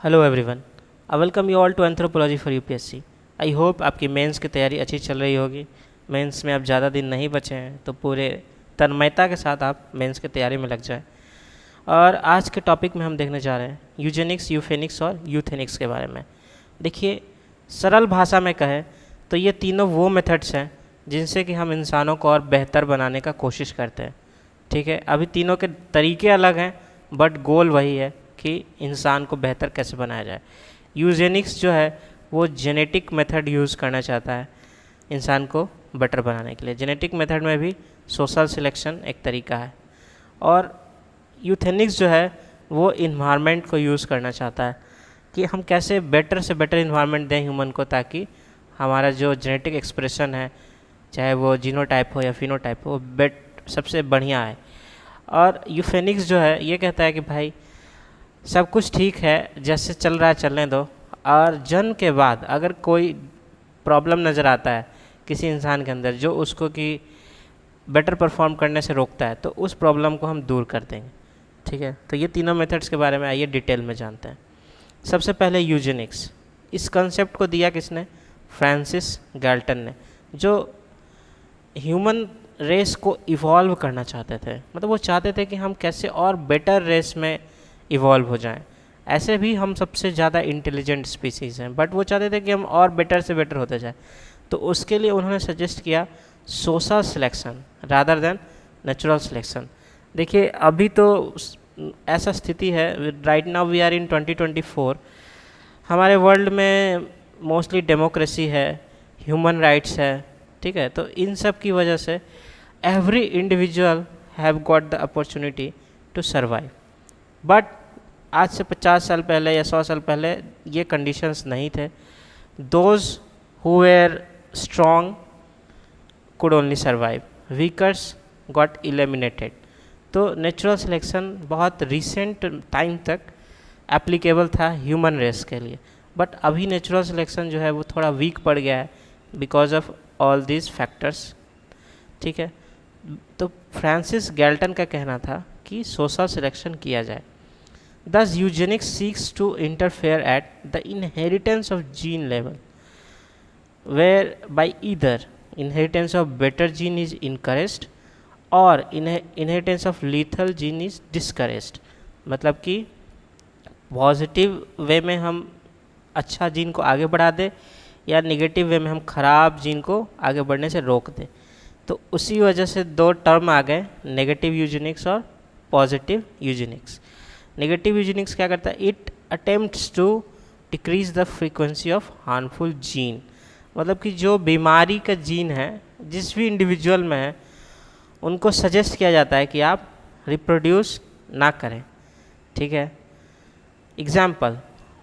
Hello everyone, I welcome you all to anthropology for UPSC. I hope आपकी mains की तैयारी अच्छी चल रही होगी। मेंस में अब ज़्यादा दिन नहीं बचे हैं, तो पूरे तन्मयता के साथ आप मेंस की तैयारी में लग जाएं। और आज के टॉपिक में हम देखने जा रहे हैं यूजेनिक्स, यूफेनिक्स और यूथेनिक्स के बारे में। देखिए, सरल भाषा में कहें तो ये तीनों वो मेथड्स हैं जिनसे कि हम इंसानों को और बेहतर बनाने का कोशिश करते हैं। ठीक है, अभी तीनों के तरीके अलग हैं बट गोल वही है कि इंसान को बेहतर कैसे बनाया जाए। यूजेनिक्स जो है वो जेनेटिक मेथड यूज़ करना चाहता है इंसान को बेटर बनाने के लिए। जेनेटिक मेथड में भी सोशल सिलेक्शन एक तरीका है। और यूथेनिक्स जो है वो इन्वायरमेंट को यूज़ करना चाहता है कि हम कैसे बेटर से बेटर इन्वायरमेंट दें ह्यूमन को, ताकि हमारा जो जेनेटिक एक्सप्रेशन है, चाहे वो जीनोटाइप हो या फिनोटाइप हो, सबसे बढ़िया है। और यूफेनिक्स जो है ये कहता है कि भाई सब कुछ ठीक है, जैसे चल रहा है चलने दो, और जन्म के बाद अगर कोई प्रॉब्लम नज़र आता है किसी इंसान के अंदर जो उसको कि बेटर परफॉर्म करने से रोकता है, तो उस प्रॉब्लम को हम दूर कर देंगे। ठीक है, तो ये तीनों मेथड्स के बारे में आइए डिटेल में जानते हैं। सबसे पहले यूजेनिक्स। इस कंसेप्ट को दिया किसने? फ्रांसिस गैल्टन ने, जो ह्यूमन रेस को इवॉल्व करना चाहते थे। मतलब वो चाहते थे कि हम कैसे और बेटर रेस में इवॉल्व हो जाएं। ऐसे भी हम सबसे ज़्यादा इंटेलिजेंट स्पीसीज़ हैं, बट वो चाहते थे कि हम और बेटर से बेटर होते जाए। तो उसके लिए उन्होंने सजेस्ट किया social selection rather than natural selection. देखिए, अभी तो ऐसा स्थिति है, right now we are in 2024, हमारे वर्ल्ड में मोस्टली डेमोक्रेसी है, ह्यूमन राइट्स है। ठीक है, तो इन सब की वजह से every individual have got the opportunity to survive. But आज से 50 साल पहले या 100 साल पहले ये कंडीशंस नहीं थे। Those who were strong could only survive, weakers got eliminated. तो नेचुरल सिलेक्शन बहुत रिसेंट टाइम तक एप्लीकेबल था ह्यूमन रेस के लिए, बट अभी नेचुरल सिलेक्शन जो है वो थोड़ा वीक पड़ गया है because of all these factors. ठीक है, तो फ्रांसिस गैल्टन का कहना था कि सोशल सिलेक्शन किया जाए। Thus, eugenics seeks to interfere at the inheritance of gene level, whereby either inheritance of better gene is encouraged or inheritance of lethal gene is discouraged। मतलब कि पॉजिटिव वे में हम अच्छा जीन को आगे बढ़ा दें या नेगेटिव वे में हम खराब जीन को आगे बढ़ने से रोक दें। तो उसी वजह से दो टर्म आ गए, नेगेटिव यूजेनिक्स और पॉजिटिव यूजेनिक्स। नेगेटिव यूजेनिक्स क्या करता है? It attempts to decrease the frequency of harmful gene. मतलब कि जो बीमारी का जीन है जिस भी इंडिविजुअल में है, उनको सजेस्ट किया जाता है कि आप रिप्रोड्यूस ना करें। ठीक है, example,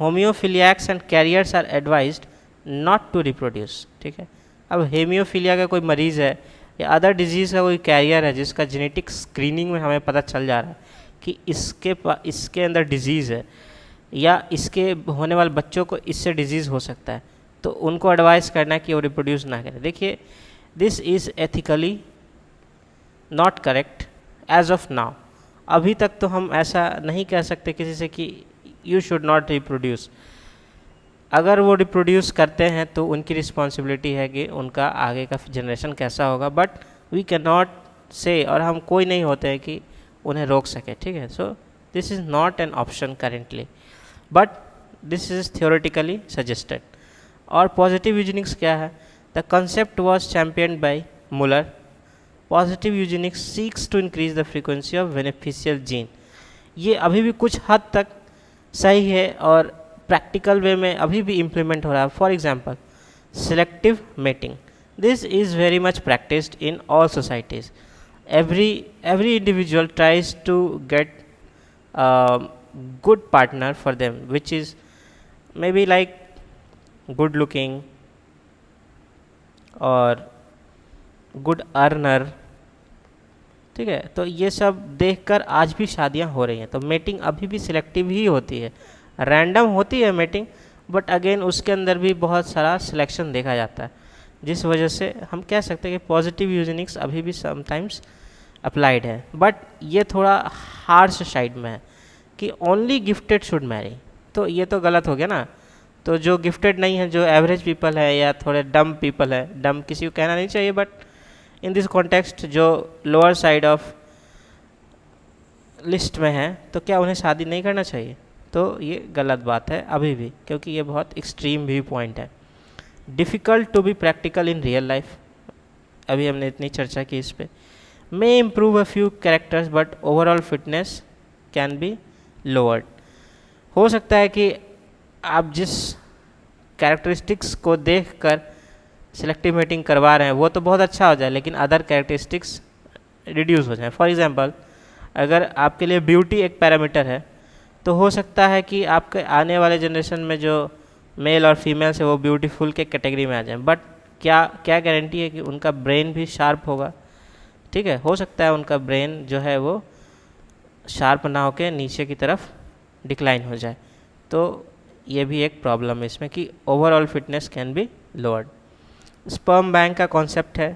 haemophiliacs and carriers are advised not to reproduce. ठीक है, अब हेमियोफिलिया का कोई मरीज़ है या अदर डिजीज़ का कोई कैरियर है जिसका जेनेटिक स्क्रीनिंग में हमें पता चल जा रहा है कि इसके अंदर डिजीज़ है या इसके होने वाले बच्चों को इससे डिजीज़ हो सकता है, तो उनको एडवाइस करना है कि वो रिप्रोड्यूस ना करें। देखिए, this is ethically not correct as of now. अभी तक तो हम ऐसा नहीं कह सकते किसी से कि यू शुड नॉट रिप्रोड्यूस। अगर वो रिप्रोड्यूस करते हैं तो उनकी रिस्पॉन्सिबिलिटी है कि उनका आगे का जनरेशन कैसा होगा, बट वी कैन नॉट से, और हम कोई नहीं होते हैं कि उन्हें रोक सके। ठीक है, so this is not an option currently, but this is theoretically suggested. और पॉजिटिव यूजेनिक्स क्या है? The concept was champion by Muller. Positive eugenics seeks to increase the frequency of beneficial gene. ये अभी भी कुछ हद तक सही है और प्रैक्टिकल वे में अभी भी इम्प्लीमेंट हो रहा है। For example, selective mating, this is very much practised in all societies. every individual tries to get a good partner for them, which is maybe like good looking or good earner। ठीक है, तो ये सब देखकर आज भी शादियां हो रही हैं। तो मेटिंग अभी भी सिलेक्टिव ही होती है, रैंडम होती है मेटिंग, बट अगेन उसके अंदर भी बहुत सारा सिलेक्शन देखा जाता है, जिस वजह से हम कह सकते हैं कि पॉजिटिव यूजेनिक्स अभी भी समटाइम्स अप्लाइड है। बट ये थोड़ा हार्श साइड में है कि ओनली गिफ्टेड शुड मैरी। तो ये तो गलत हो गया ना। तो जो गिफ्टेड नहीं है, जो एवरेज पीपल है या थोड़े डम पीपल है, डम किसी को कहना नहीं चाहिए, बट इन दिस कॉन्टेक्स्ट जो लोअर साइड ऑफ लिस्ट में है, तो क्या उन्हें शादी नहीं करना चाहिए? तो ये गलत बात है अभी भी, क्योंकि ये बहुत एक्सट्रीम व्यू पॉइंट है। Difficult to be practical in real life, अभी हमने इतनी चर्चा की इस पर। May improve a few characters but overall fitness can be lowered. हो सकता है कि आप जिस कैरेक्टरिस्टिक्स को देखकर सिलेक्टिव मेटिंग करवा रहे हैं वो तो बहुत अच्छा हो जाए, लेकिन अदर कैरेक्टरिस्टिक्स रिड्यूस हो जाए। फॉर एग्जांपल, अगर आपके लिए ब्यूटी एक पैरामीटर है, तो हो सकता है कि आपके आने वाले जनरेशन में जो मेल और फीमेल्स है वो ब्यूटीफुल के कैटेगरी में आ जाएं, बट क्या क्या गारंटी है कि उनका ब्रेन भी शार्प होगा? ठीक है, हो सकता है उनका ब्रेन जो है वो शार्प ना होकर नीचे की तरफ डिक्लाइन हो जाए। तो ये भी एक प्रॉब्लम है इसमें कि overall fitness can be lowered. Sperm bank का कॉन्सेप्ट है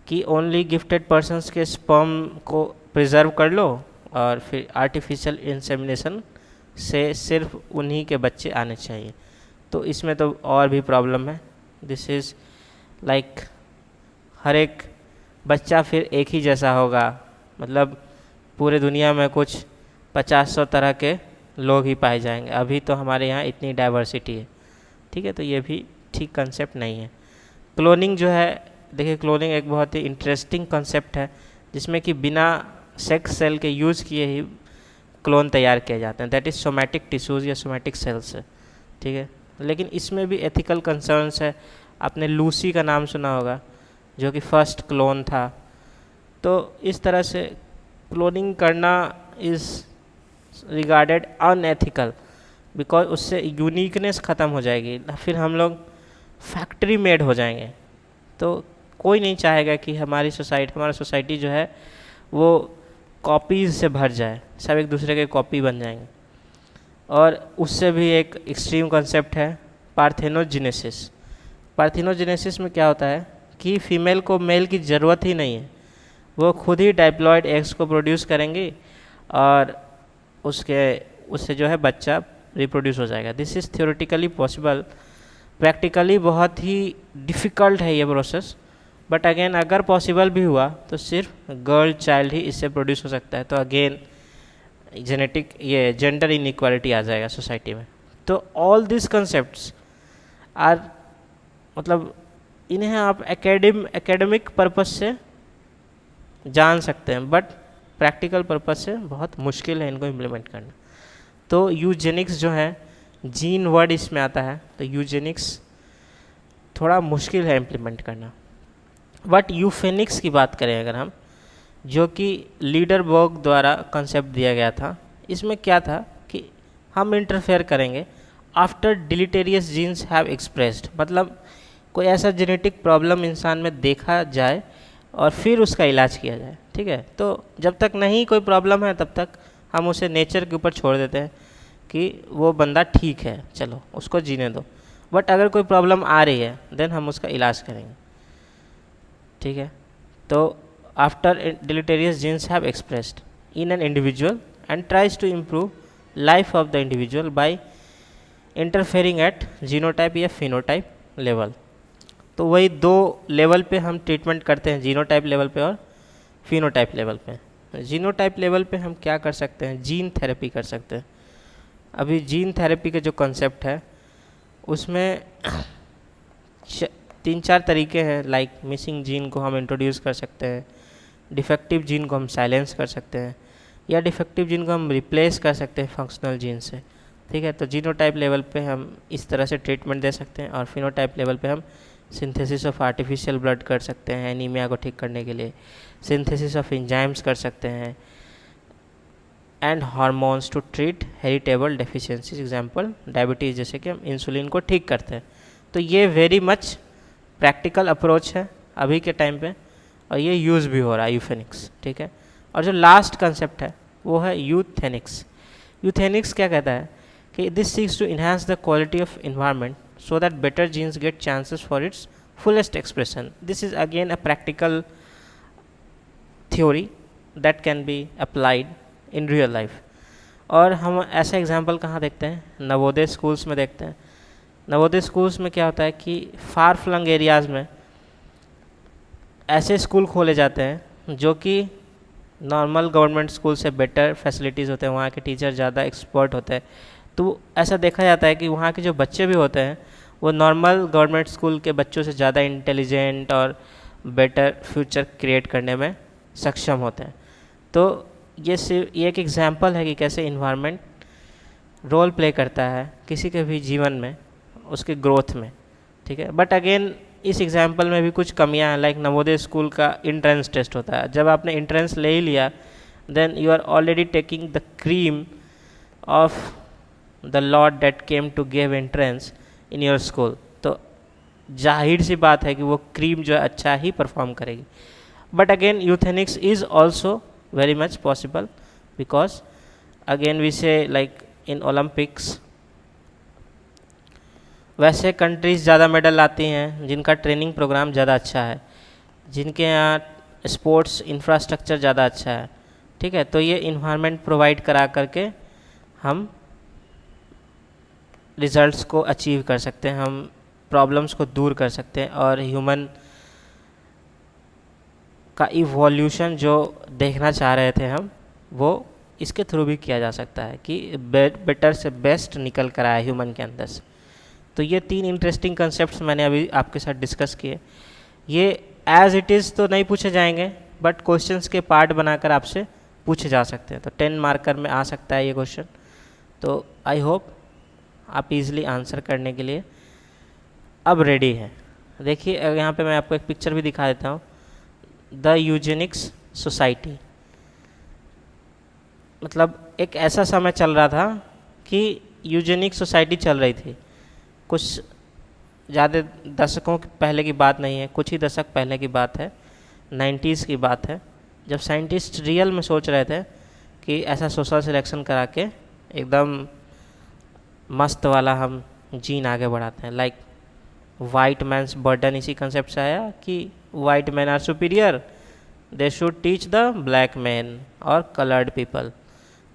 कि ओनली गिफ्टेड पर्सन्स के स्पर्म को प्रिजर्व कर लो और फिर आर्टिफिशियल इंसेमिनेशन से सिर्फ उन्हीं के बच्चे आने चाहिए। तो इसमें तो और भी प्रॉब्लम है। दिस इज़ लाइक हर एक बच्चा फिर एक ही जैसा होगा, मतलब पूरे दुनिया में कुछ 50-100 तरह के लोग ही पाए जाएंगे। अभी तो हमारे यहाँ इतनी डाइवर्सिटी है, ठीक है, तो ये भी ठीक कंसेप्ट नहीं है। क्लोनिंग जो है, देखिए क्लोनिंग एक बहुत ही इंटरेस्टिंग कंसेप्ट है, जिसमें कि बिना सेक्स सेल के यूज़ किए ही क्लोन तैयार किए जाते हैं, दैट इज़ सोमैटिक टिश्यूज़ या सोमैटिक सेल्स है, ठीक है। लेकिन इसमें भी एथिकल कंसर्न्स है। आपने लूसी का नाम सुना होगा, जो कि फर्स्ट क्लोन था। तो इस तरह से क्लोनिंग करना इज़ रिगार्डेड अनएथिकल, बिकॉज उससे यूनिकनेस ख़त्म हो जाएगी, फिर हम लोग फैक्ट्री मेड हो जाएंगे। तो कोई नहीं चाहेगा कि हमारा सोसाइटी जो है वो कॉपीज़ से भर जाए, सब एक दूसरे के कॉपी बन जाएंगे। और उससे भी एक एक्सट्रीम कॉन्सेप्ट है पार्थेनोजेनेसिस। पार्थेनोजेनेसिस में क्या होता है कि फीमेल को मेल की ज़रूरत ही नहीं है, वो खुद ही डाइप्लॉइड एग्स को प्रोड्यूस करेंगी और उससे जो है बच्चा रिप्रोड्यूस हो जाएगा। This is theoretically possible, practically बहुत ही डिफ़िकल्ट है ये प्रोसेस, बट अगेन अगर पॉसिबल भी हुआ तो सिर्फ गर्ल चाइल्ड ही इससे प्रोड्यूस हो सकता है। तो अगेन जेनेटिक ये जेंडर इनइक्वालिटी आ जाएगा सोसाइटी में। तो ऑल दिस कंसेप्ट्स आर, मतलब इन्हें आप एकेडमिक पर्पस से जान सकते हैं, बट प्रैक्टिकल पर्पस से बहुत मुश्किल है इनको इम्प्लीमेंट करना। तो यूजेनिक्स जो है, जीन वर्ड इसमें आता है, तो यूजेनिक्स थोड़ा मुश्किल है इम्प्लीमेंट करना। बट यूफेनिक्स की बात करें अगर हम, जो कि लीडरबर्ग द्वारा कंसेप्ट दिया गया था, इसमें क्या था कि हम इंटरफेयर करेंगे after deleterious genes have expressed, मतलब कोई ऐसा जेनेटिक प्रॉब्लम इंसान में देखा जाए और फिर उसका इलाज किया जाए, ठीक है। तो जब तक नहीं कोई प्रॉब्लम है तब तक हम उसे नेचर के ऊपर छोड़ देते हैं कि वो बंदा ठीक है, चलो उसको जीने दो। बट अगर कोई प्रॉब्लम आ रही है देन हम उसका इलाज करेंगे, ठीक है। तो after deleterious genes have expressed in an individual and tries to improve life of the individual by interfering at genotype या फिनोटाइप लेवल। तो वही दो लेवल पे हम ट्रीटमेंट करते हैं, जीनोटाइप लेवल पे और फिनोटाइप लेवल पे। जीनोटाइप लेवल पे हम क्या कर सकते हैं, जीन थेरेपी कर सकते हैं। अभी जीन थेरेपी के जो कॉन्सेप्ट है उसमें 3-4 तरीके हैं, लाइक मिसिंग जीन को हम इंट्रोड्यूस कर सकते हैं, डिफेक्टिव जीन को हम साइलेंस कर सकते हैं, या डिफेक्टिव जीन को हम रिप्लेस कर सकते हैं फंक्शनल जीन से, ठीक है। तो जीनोटाइप लेवल पे हम इस तरह से ट्रीटमेंट दे सकते हैं, और फिनोटाइप लेवल पे हम सिंथेसिस ऑफ आर्टिफिशियल ब्लड कर सकते हैं एनीमिया को ठीक करने के लिए, सिंथेसिस ऑफ एंजाइम्स कर सकते हैं, and hormones to treat heritable deficiencies, example diabetes, जैसे कि हम इंसुलिन को ठीक करते हैं। तो ये वेरी मच प्रैक्टिकल अप्रोच है अभी के टाइम पे, और ये यूज़ भी हो रहा है यूफेनिक्स, ठीक है। और जो लास्ट कंसेप्ट है वो है यूथेनिक्स। यूथेनिक्स क्या कहता है कि this seeks to enhance the quality of environment so that better genes get chances for its fullest expression. This is again a practical theory that can be applied in real life. और हम ऐसा example कहाँ देखते हैं, Navodaya schools में देखते हैं। Navodaya schools में क्या होता है कि फार फ्लंग एरियाज़ में ऐसे स्कूल खोले जाते हैं जो कि नॉर्मल गवर्नमेंट स्कूल से बेटर फैसिलिटीज़ होते हैं, वहाँ के टीचर ज़्यादा एक्सपर्ट होते हैं। तो ऐसा देखा जाता है कि वहाँ के जो बच्चे भी होते हैं वो नॉर्मल गवर्नमेंट स्कूल के बच्चों से ज़्यादा इंटेलिजेंट और बेटर फ्यूचर क्रिएट करने में सक्षम होते हैं। तो ये एक एग्जांपल है कि कैसे इन्वायरमेंट रोल प्ले करता है किसी के भी जीवन में, उसके ग्रोथ में, ठीक है। बट अगेन इस एग्जांपल में भी कुछ कमियां हैं, लाइक नवोदय स्कूल का इंट्रेंस टेस्ट होता है। जब आपने इंट्रेंस ले ही लिया then you are already taking the cream of the lot that came to give entrance in your school. तो जाहिर सी बात है कि वो क्रीम जो है अच्छा ही परफॉर्म करेगी। But again यूथेनिक्स is also very much possible because again we say like in Olympics वैसे कंट्रीज़ ज़्यादा मेडल लाती हैं जिनका ट्रेनिंग प्रोग्राम ज़्यादा अच्छा है, जिनके यहाँ स्पोर्ट्स इंफ्रास्ट्रक्चर ज़्यादा अच्छा है, ठीक है। तो ये इन्वायरमेंट प्रोवाइड करा करके हम रिजल्ट्स को अचीव कर सकते हैं, हम प्रॉब्लम्स को दूर कर सकते हैं और ह्यूमन का इवोल्यूशन जो देखना चाह रहे थे हम, वो इसके थ्रू भी किया जा सकता है कि बेटर से बेस्ट निकल कर आया ह्यूमन के अंदर से। तो ये 3 इंटरेस्टिंग कंसेप्ट्स मैंने अभी आपके साथ डिस्कस किए। ये एज इट इज़ तो नहीं पूछे जाएंगे बट क्वेश्चंस के पार्ट बनाकर आपसे पूछे जा सकते हैं। तो 10 मार्कर में आ सकता है ये क्वेश्चन। तो आई होप आप इजीली आंसर करने के लिए अब रेडी हैं। देखिए यहाँ पे मैं आपको एक पिक्चर भी दिखा देता हूँ। द यूजेनिक्स सोसाइटी, मतलब एक ऐसा समय चल रहा था कि यूजेनिक सोसाइटी चल रही थी। कुछ ज़्यादा दशकों पहले की बात नहीं है, कुछ ही दशक पहले की बात है, 90s की बात है, जब साइंटिस्ट रियल में सोच रहे थे कि ऐसा सोशल सिलेक्शन करा के एकदम मस्त वाला हम जीन आगे बढ़ाते हैं। लाइक वाइट मैन्स बर्डन इसी कंसेप्ट से आया कि white man are superior, they should teach the black man और कलर्ड पीपल।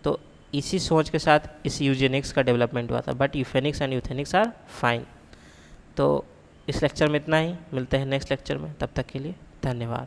तो इसी सोच के साथ इस यूजेनिक्स का डेवलपमेंट हुआ था। But euphenics and euthenics are fine. तो इस लेक्चर में इतना ही, मिलते हैं नेक्स्ट लेक्चर में, तब तक के लिए धन्यवाद।